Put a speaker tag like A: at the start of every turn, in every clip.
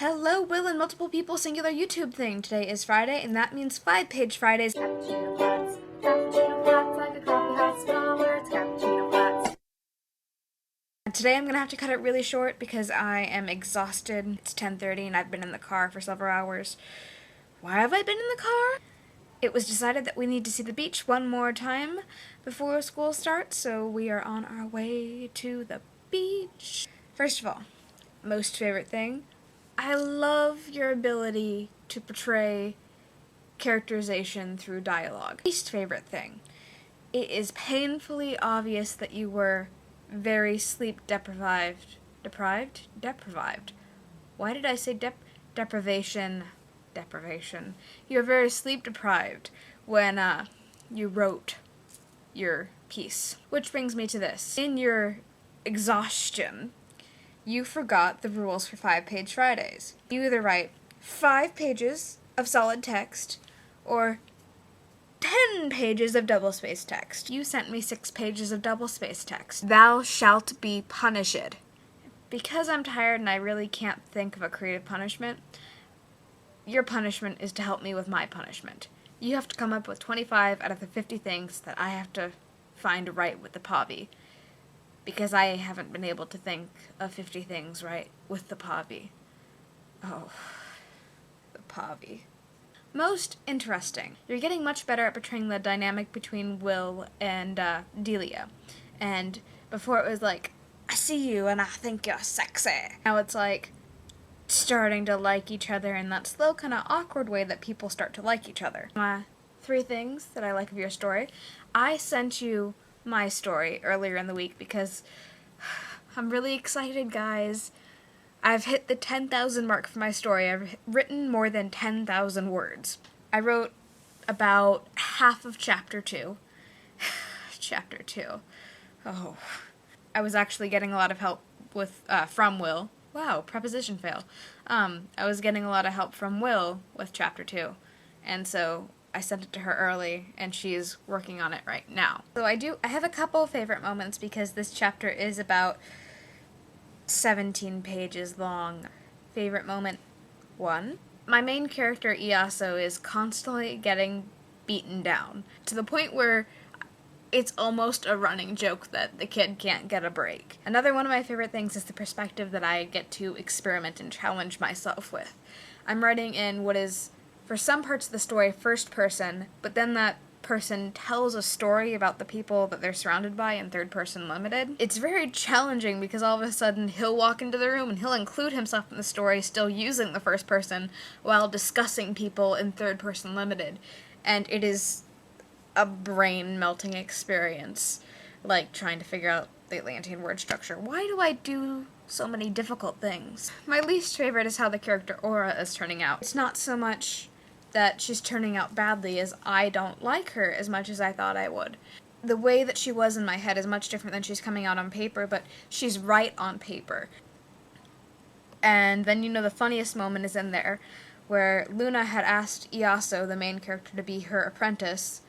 A: Hello, Will and multiple people singular YouTube thing. Today is Friday, and that means 5-page Fridays. Cappuccino flats, like a coffee house flower, it's cappuccino flats. Today I'm gonna have to cut it really short because I am exhausted. It's 10:30 and I've been in the car for several hours. Why have I been in the car? It was decided that we need to see the beach one more time before school starts, so we are on our way to the beach. First of all, most favorite thing, I love your ability to portray characterization through dialogue. Least favorite thing, it is painfully obvious that you were very sleep deprived. Deprived? Why did I say deprivation? Deprivation. You were very sleep deprived when you wrote your piece. Which brings me to this. In your exhaustion, you forgot the rules for 5-page Fridays. You either write 5 pages of solid text or 10 pages of double-spaced text. You sent me 6 pages of double-spaced text. Thou shalt be punished. Because I'm tired and I really can't think of a creative punishment, your punishment is to help me with my punishment. You have to come up with 25 out of the 50 things that I have to find right with the Pavi. Because I haven't been able to think of 50 things right with the Pavi. Oh, the Pavi. Most interesting. You're getting much better at portraying the dynamic between Will and Delia. And before it was like, I see you and I think you're sexy. Now it's like starting to like each other in that slow, kind of awkward way that people start to like each other. 3 things that I like of your story. I sent you my story earlier in the week because I'm really excited, guys. I've hit the 10,000 mark for my story. I've written more than 10,000 words. I wrote about half of chapter 2. Chapter 2. Oh. I was actually getting a lot of help with from Will. Wow, preposition fail. I was getting a lot of help from Will with chapter 2. And so I sent it to her early, and she's working on it right now. So I have a couple favorite moments because this chapter is about 17 pages long. Favorite moment 1. My main character, Iaso, is constantly getting beaten down, to the point where it's almost a running joke that the kid can't get a break. Another one of my favorite things is the perspective that I get to experiment and challenge myself with. I'm writing in what is, for some parts of the story, first person, but then that person tells a story about the people that they're surrounded by in third person limited. It's very challenging because all of a sudden he'll walk into the room and he'll include himself in the story still using the first person while discussing people in third person limited. And it is a brain-melting experience, like trying to figure out the Atlantean word structure. Why do I do so many difficult things? My least favorite is how the character Aura is turning out. It's not so much that she's turning out badly as I don't like her as much as I thought I would. The way that she was in my head is much different than she's coming out on paper, but she's right on paper. And then, the funniest moment is in there, where Luna had asked Iaso, the main character, to be her apprentice,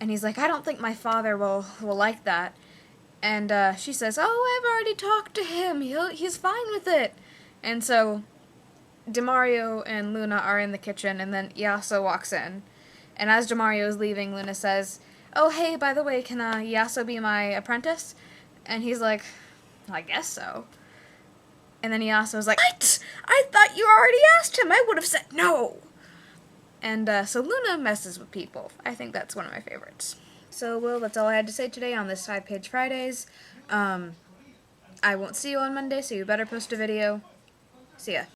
A: and he's like, I don't think my father will like that. And she says, oh, I've already talked to him. He's fine with it. And so Demario and Luna are in the kitchen, and then Iaso walks in. And as Demario is leaving, Luna says, oh, hey, by the way, can Iaso be my apprentice? And he's like, I guess so. And then Iaso's like, what? I thought you already asked him. I would have said no. And so Luna messes with people. I think that's one of my favorites. So, Will, that's all I had to say today on this 5-page Fridays. I won't see you on Monday, so you better post a video. See ya.